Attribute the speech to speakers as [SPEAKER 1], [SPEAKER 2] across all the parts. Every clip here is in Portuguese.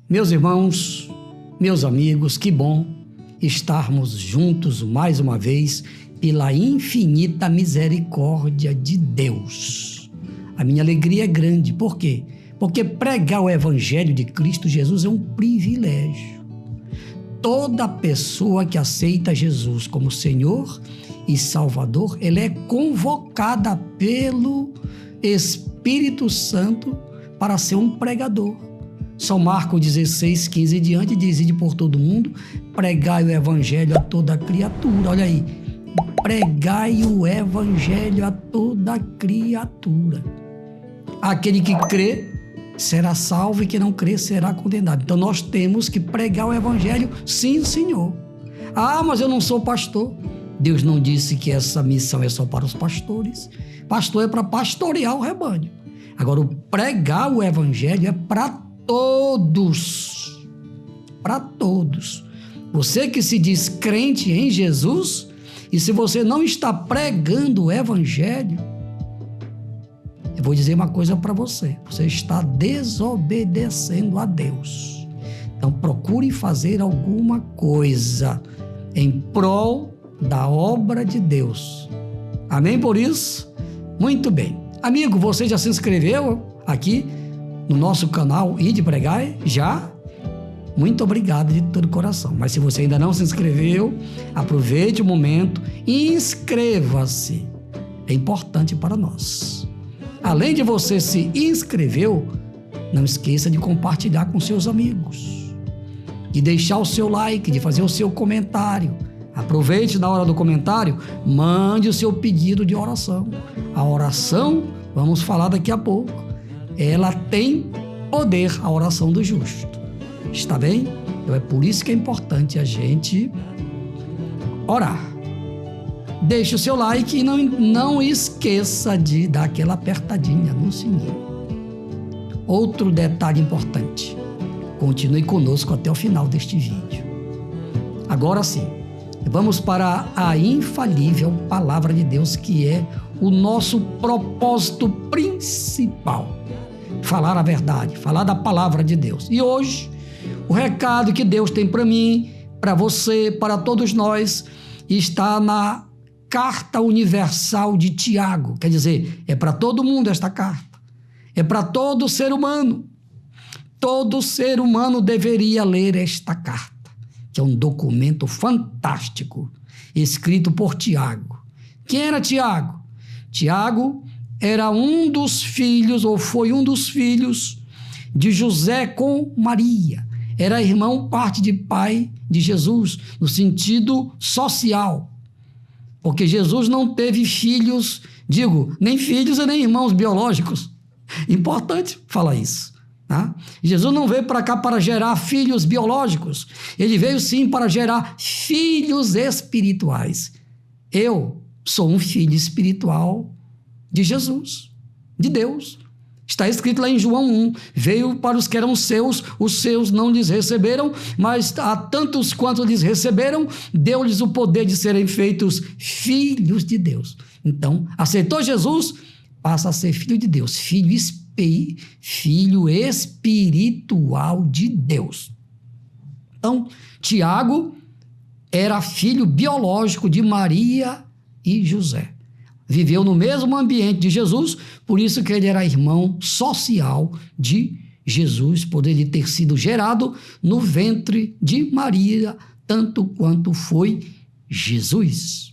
[SPEAKER 1] Meus irmãos, meus amigos, que bom estarmos juntos mais uma vez pela infinita misericórdia de Deus. A minha alegria é grande. Por quê? Porque pregar o Evangelho de Cristo Jesus é um privilégio. Toda pessoa que aceita Jesus como Senhor e Salvador, ela é convocada pelo Espírito Santo para ser um pregador. São Marcos 16, 15 e diante diz: ide por todo mundo, pregai o Evangelho a toda criatura. Olha aí, pregai o Evangelho a toda criatura. Aquele que crê será salvo e quem não crê será condenado. Então nós temos que pregar o Evangelho, sim, Senhor. Ah, mas eu não sou pastor. Deus não disse que essa missão é só para os pastores. Pastor é para pastorear o rebanho. Agora, o pregar o Evangelho é para todos. Para todos. Você que se diz crente em Jesus, e se você não está pregando o Evangelho, eu vou dizer uma coisa para você: você está desobedecendo a Deus. Então procure fazer alguma coisa em prol da obra de Deus. Amém por isso? Muito bem. Amigo, você já se inscreveu aqui no nosso canal Ide Pregar? Já? Muito obrigado de todo coração. Mas se você ainda não se inscreveu, aproveite o momento e inscreva-se. É importante para nós. Além de você se inscrever, não esqueça de compartilhar com seus amigos, de deixar o seu like, de fazer o seu comentário. Aproveite na hora do comentário, mande o seu pedido de oração. A oração, vamos falar daqui a pouco, ela tem poder, a oração do justo. Está bem? Então é por isso que é importante a gente orar. Deixe o seu like e não esqueça de dar aquela apertadinha no sininho. Outro detalhe importante: continue conosco até o final deste vídeo. Agora sim, vamos para a infalível Palavra de Deus, que é o nosso propósito principal. Falar a verdade, falar da Palavra de Deus. E hoje, o recado que Deus tem para mim, para você, para todos nós, está na Carta Universal de Tiago. Quer dizer, é para todo mundo esta carta. É para todo ser humano. Todo ser humano deveria ler esta carta, que é um documento fantástico, escrito por Tiago. Quem era Tiago? Tiago era um dos filhos, ou foi um dos filhos, de José com Maria. Era irmão, parte de pai de Jesus, no sentido social. Porque Jesus não teve filhos, nem filhos e nem irmãos biológicos. Importante falar isso. Tá? Jesus não veio para cá para gerar filhos biológicos. Ele veio sim para gerar filhos espirituais. Eu sou um filho espiritual de Jesus, de Deus. Está escrito lá em João 1, veio para os que eram seus, os seus não lhes receberam, mas a tantos quanto lhes receberam, deu-lhes o poder de serem feitos filhos de Deus. Então, aceitou Jesus, passa a ser filho de Deus, filho espiritual de Deus. Então, Tiago era filho biológico de Maria e José. Viveu no mesmo ambiente de Jesus, por isso que ele era irmão social de Jesus, por ele ter sido gerado no ventre de Maria, tanto quanto foi Jesus.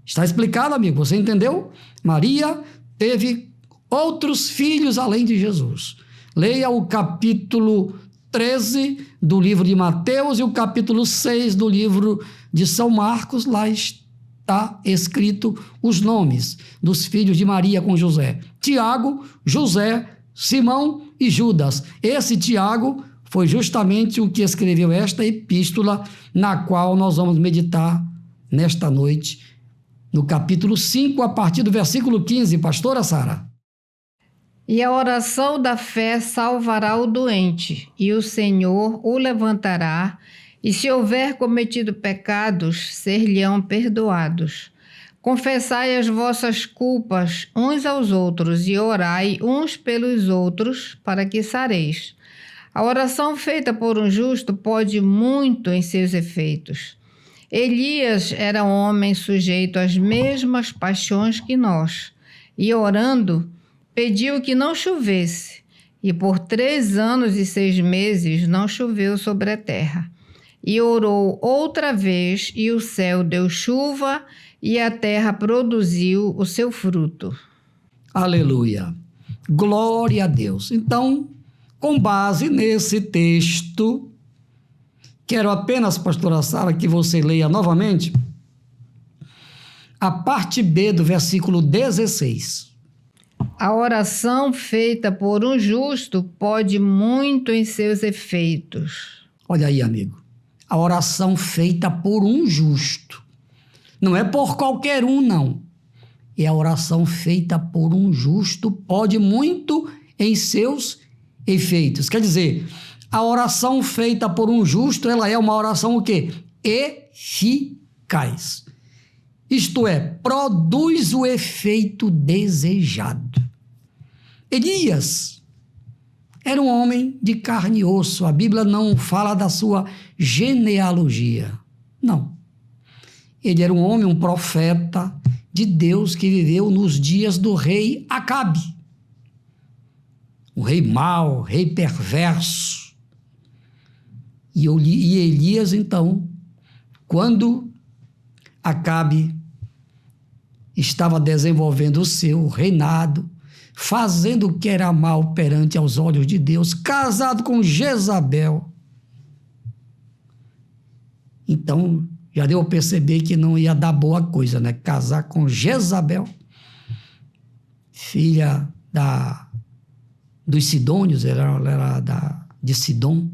[SPEAKER 1] Está explicado, amigo? Você entendeu? Maria teve outros filhos além de Jesus. Leia o capítulo 13 do livro de Mateus e o capítulo 6 do livro de São Marcos. Lá está escrito os nomes dos filhos de Maria com José: Tiago, José, Simão e Judas. Esse Tiago foi justamente o que escreveu esta epístola, na qual nós vamos meditar nesta noite, no capítulo 5, a partir do versículo 15. Pastora Sara.
[SPEAKER 2] E a oração da fé salvará o doente, e o Senhor o levantará, e se houver cometido pecados, ser-lhe-ão perdoados. Confessai as vossas culpas uns aos outros, e orai uns pelos outros, para que sareis. A oração feita por um justo pode muito em seus efeitos. Elias era um homem sujeito às mesmas paixões que nós, e orando, pediu que não chovesse, e por 3 anos e 6 meses não choveu sobre a terra. E orou outra vez, e o céu deu chuva, e a terra produziu o seu fruto.
[SPEAKER 1] Aleluia! Glória a Deus! Então, com base nesse texto, quero apenas, pastora Sara, que você leia novamente a parte B do versículo 16.
[SPEAKER 2] A oração feita por um justo pode muito em seus efeitos.
[SPEAKER 1] Olha aí, amigo. A oração feita por um justo. Não é por qualquer um, não. É a oração feita por um justo pode muito em seus efeitos. Quer dizer, a oração feita por um justo, ela é uma oração o quê? Eficaz. Isto é, produz o efeito desejado. Elias era um homem de carne e osso. A Bíblia não fala da sua genealogia. Não. Ele era um homem, um profeta de Deus que viveu nos dias do rei Acabe. Um rei mau, rei perverso. E Elias, então, quando Acabe estava desenvolvendo o seu reinado, fazendo o que era mal perante aos olhos de Deus, casado com Jezabel. Então, já deu a perceber que não ia dar boa coisa, né? Casar com Jezabel, filha dos Sidônios, ela era de Sidom,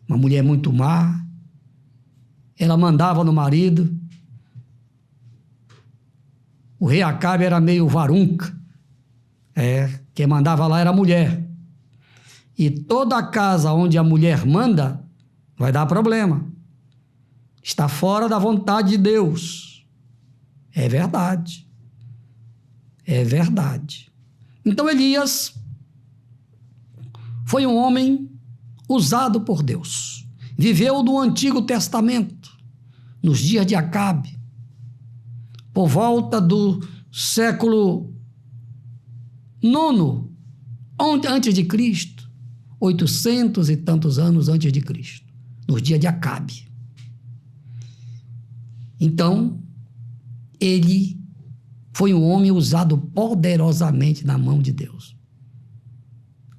[SPEAKER 1] uma mulher muito má. Ela mandava no marido. O rei Acabe era meio varunca. Quem mandava lá era a mulher. E toda casa onde a mulher manda vai dar problema. Está fora da vontade de Deus. É verdade. É verdade. Então Elias foi um homem usado por Deus. Viveu no Antigo Testamento, nos dias de Acabe, por volta do século IX antes de Cristo, 800 e tantos anos antes de Cristo, nos dias de Acabe. Então, ele foi um homem usado poderosamente na mão de Deus.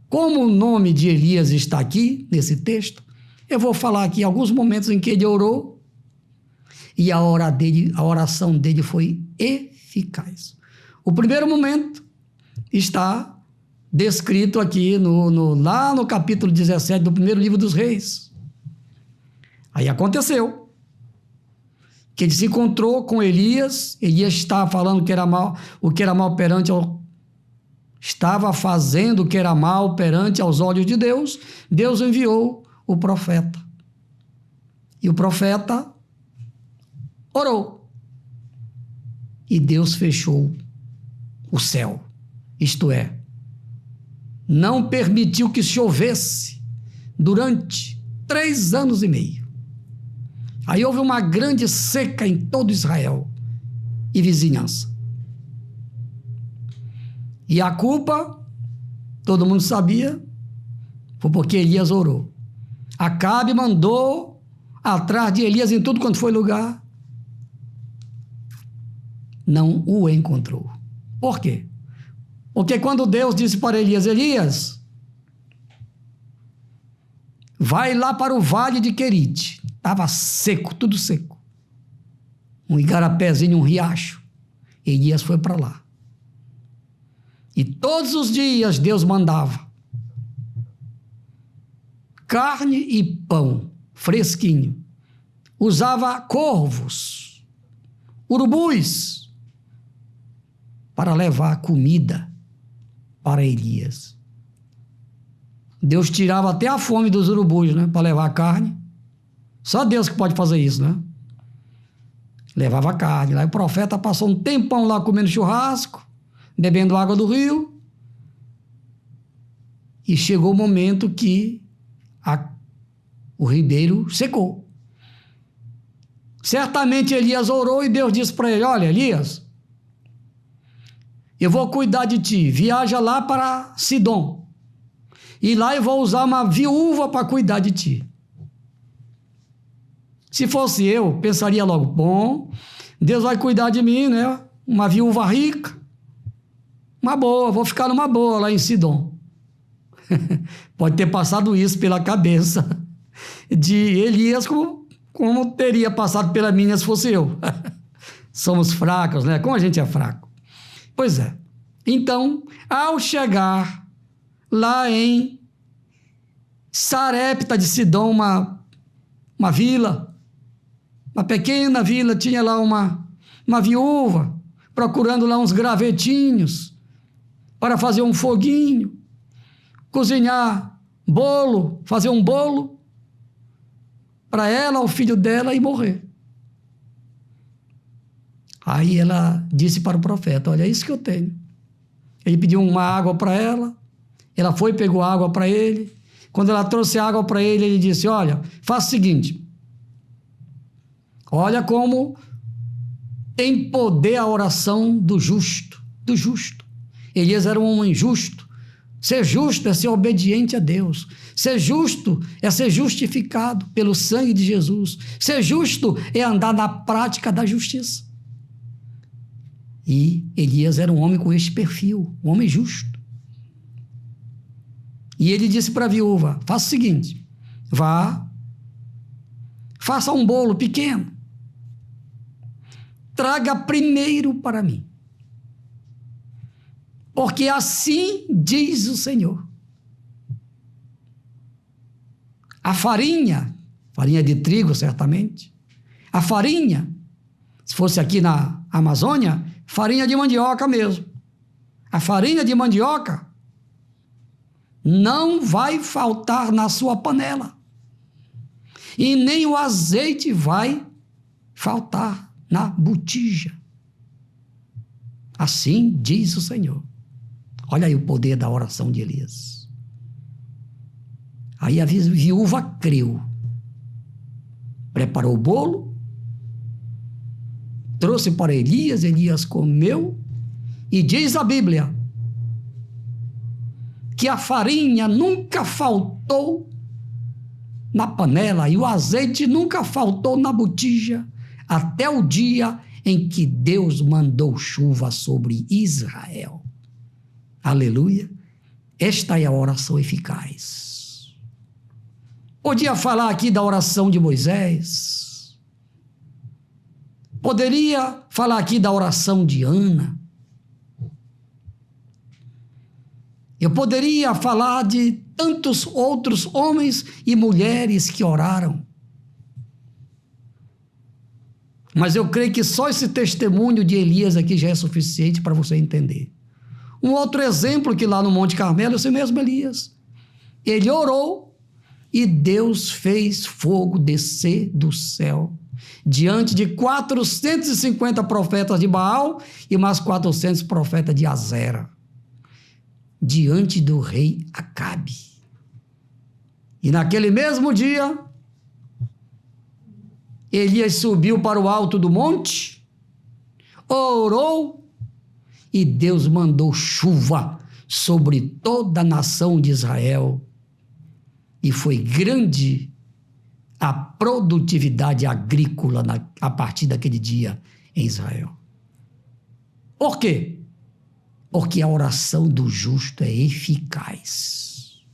[SPEAKER 1] Como o nome de Elias está aqui, nesse texto, eu vou falar aqui alguns momentos em que ele orou e a oração dele foi eficaz. O primeiro momento está descrito aqui lá no capítulo 17 do primeiro livro dos Reis. Aí aconteceu que ele se encontrou com Elias estava falando que era mal, estava fazendo o que era mal perante aos olhos de Deus. Deus enviou o profeta. E o profeta orou. E Deus fechou o céu. Isto é, não permitiu que chovesse durante 3 anos e meio. Aí houve uma grande seca em todo Israel e vizinhança. E a culpa, todo mundo sabia, foi porque Elias orou. Acabe mandou atrás de Elias em tudo quanto foi lugar. Não o encontrou. Por quê? Porque quando Deus disse para Elias, vai lá para o vale de Querite. Estava seco, tudo seco. Um igarapézinho, um riacho. Elias foi para lá. E todos os dias Deus mandava carne e pão fresquinho. Usava corvos, urubus, para levar comida para Elias. Deus tirava até a fome dos urubus, né, para levar carne. Só Deus que pode fazer isso, né? Levava carne. Lá o profeta passou um tempão lá comendo churrasco, bebendo água do rio. E chegou o momento que o ribeiro secou. Certamente Elias orou e Deus disse para ele: olha, Elias, eu vou cuidar de ti, viaja lá para Sidom, e lá eu vou usar uma viúva para cuidar de ti. Se fosse eu, pensaria logo: bom, Deus vai cuidar de mim, né? Uma viúva rica, uma boa, vou ficar numa boa lá em Sidom. Pode ter passado isso pela cabeça de Elias, como teria passado pela minha se fosse eu. Somos fracos, né? Como a gente é fraco. Pois é. Então, ao chegar lá em Sarepta de Sidom, uma vila, uma pequena vila, tinha lá uma viúva procurando lá uns gravetinhos para fazer um foguinho, cozinhar bolo, fazer um bolo para ela, o filho dela, e morrer. Aí ela disse para o profeta: olha, é isso que eu tenho. Ele pediu uma água para ela, ela foi e pegou água para ele. Quando ela trouxe água para ele, ele disse: olha, faça o seguinte, olha como tem poder a oração do justo, do justo. Elias era um homem justo. Ser justo é ser obediente a Deus. Ser justo é ser justificado pelo sangue de Jesus. Ser justo é andar na prática da justiça. E Elias era um homem com este perfil, um homem justo. E ele disse para a viúva: faça o seguinte, vá, faça um bolo pequeno, traga primeiro para mim, porque assim diz o Senhor: a farinha de trigo, certamente, a farinha, se fosse aqui na Amazônia, farinha de mandioca mesmo, a farinha de mandioca não vai faltar na sua panela, e nem o azeite vai faltar na botija. Assim diz o Senhor. Olha aí o poder da oração de Elias. Aí a viúva creu, preparou o bolo, trouxe para Elias, Elias comeu, e diz a Bíblia que a farinha nunca faltou na panela e o azeite nunca faltou na botija, até o dia em que Deus mandou chuva sobre Israel. Aleluia! Esta é a oração eficaz. Podia falar aqui da oração de Moisés. Poderia falar aqui da oração de Ana. Eu poderia falar de tantos outros homens e mulheres que oraram. Mas eu creio que só esse testemunho de Elias aqui já é suficiente para você entender. Um outro exemplo que lá no Monte Carmelo, esse mesmo Elias. Ele orou e Deus fez fogo descer do céu diante de 450 profetas de Baal e mais 400 profetas de Azera, diante do rei Acabe. E naquele mesmo dia, Elias subiu para o alto do monte, orou, e Deus mandou chuva sobre toda a nação de Israel. E foi grande a produtividade agrícola a partir daquele dia em Israel. Por quê? Porque a oração do justo é eficaz.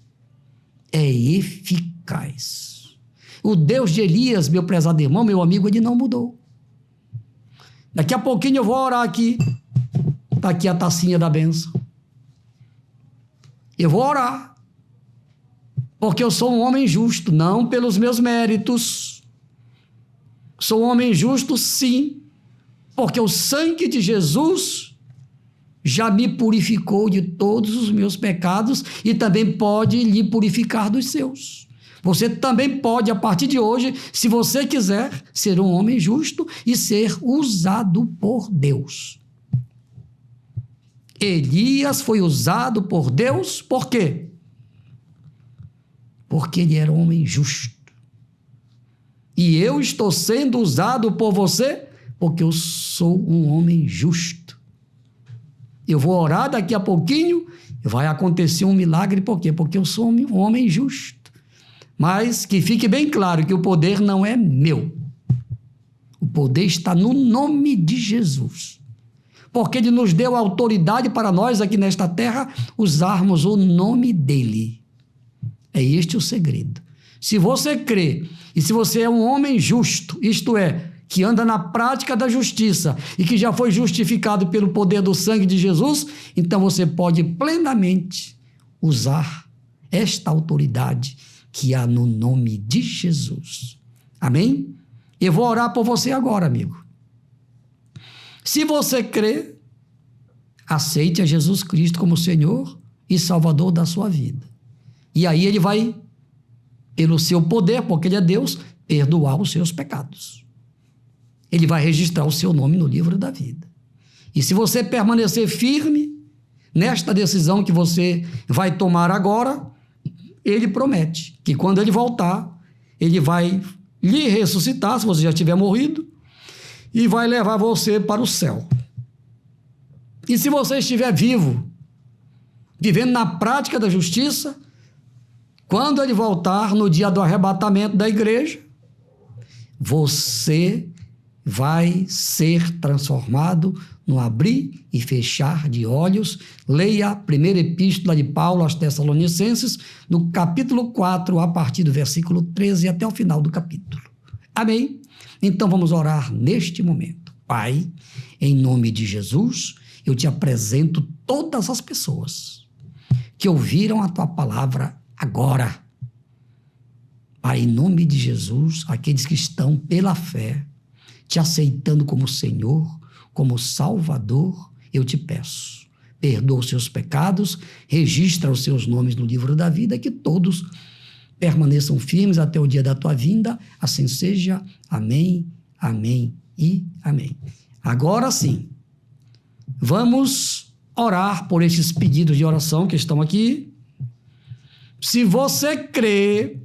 [SPEAKER 1] É eficaz. O Deus de Elias, meu prezado irmão, meu amigo, ele não mudou. Daqui a pouquinho eu vou orar aqui. Está aqui a tacinha da bênção. Eu vou orar. Porque eu sou um homem justo, não pelos meus méritos. Sou um homem justo, sim, porque o sangue de Jesus já me purificou de todos os meus pecados e também pode lhe purificar dos seus. Você também pode, a partir de hoje, se você quiser, ser um homem justo e ser usado por Deus. Elias foi usado por Deus, por quê? porque ele era um homem justo. E eu estou sendo usado por você porque eu sou um homem justo. Eu vou orar daqui a pouquinho e vai acontecer um milagre. Por quê? Porque eu sou um homem justo. Mas que fique bem claro que o poder não é meu. O poder está no nome de Jesus. Porque ele nos deu autoridade para nós aqui nesta terra usarmos o nome dele. É este o segredo. Se você crê e se você é um homem justo, isto é, que anda na prática da justiça e que já foi justificado pelo poder do sangue de Jesus, então você pode plenamente usar esta autoridade que há no nome de Jesus. Amém? Eu vou orar por você agora, amigo. Se você crê, aceite a Jesus Cristo como Senhor e Salvador da sua vida. E aí ele vai, pelo seu poder, porque ele é Deus, perdoar os seus pecados. Ele vai registrar o seu nome no livro da vida. E se você permanecer firme nesta decisão que você vai tomar agora, ele promete que quando ele voltar, ele vai lhe ressuscitar, se você já tiver morrido, e vai levar você para o céu. E se você estiver vivo, vivendo na prática da justiça, quando ele voltar no dia do arrebatamento da igreja, você vai ser transformado no abrir e fechar de olhos. Leia a primeira epístola de Paulo aos Tessalonicenses, no capítulo 4, a partir do versículo 13 até o final do capítulo. Amém? Então vamos orar neste momento. Pai, em nome de Jesus, eu te apresento todas as pessoas que ouviram a tua palavra agora. Pai, em nome de Jesus, aqueles que estão pela fé, te aceitando como Senhor, como Salvador, eu te peço. Perdoa os seus pecados, registra os seus nomes no livro da vida, que todos permaneçam firmes até o dia da tua vinda. Assim seja. Amém, amém e amém. Agora sim, vamos orar por esses pedidos de oração que estão aqui. Se você crê,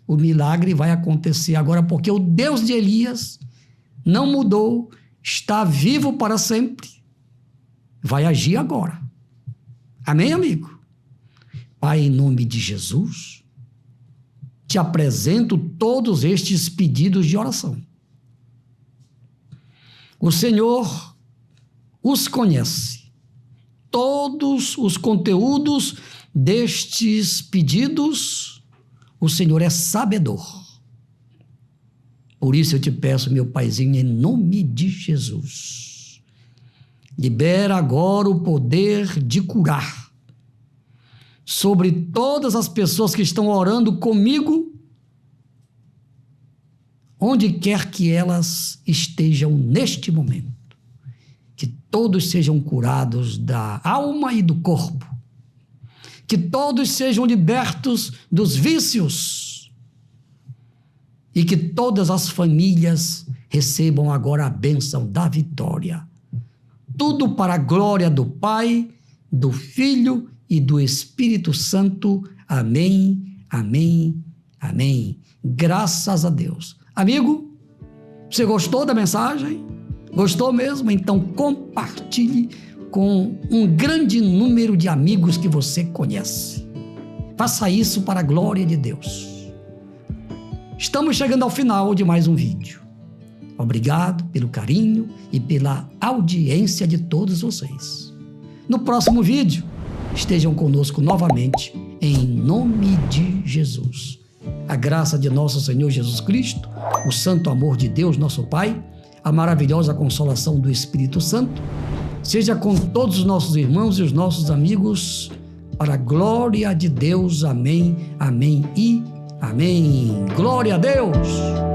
[SPEAKER 1] o milagre vai acontecer agora, porque o Deus de Elias não mudou, está vivo para sempre, vai agir agora. Amém, amigo? Pai, em nome de Jesus, te apresento todos estes pedidos de oração. O Senhor os conhece. Todos os conteúdos destes pedidos, o Senhor é sabedor. Por isso eu te peço, meu Paizinho, em nome de Jesus, libera agora o poder de curar sobre todas as pessoas que estão orando comigo, onde quer que elas estejam neste momento. Que todos sejam curados da alma e do corpo. Que todos sejam libertos dos vícios. E que todas as famílias recebam agora a bênção da vitória. Tudo para a glória do Pai, do Filho e do Espírito Santo. Amém, amém, amém. Graças a Deus. Amigo, você gostou da mensagem? Gostou mesmo? Então compartilhe com um grande número de amigos que você conhece. Faça isso para a glória de Deus. Estamos chegando ao final de mais um vídeo. Obrigado pelo carinho e pela audiência de todos vocês. No próximo vídeo, estejam conosco novamente, em nome de Jesus. A graça de nosso Senhor Jesus Cristo, o santo amor de Deus, nosso Pai, a maravilhosa consolação do Espírito Santo, seja com todos os nossos irmãos e os nossos amigos, para a glória de Deus. Amém, amém e amém. Glória a Deus!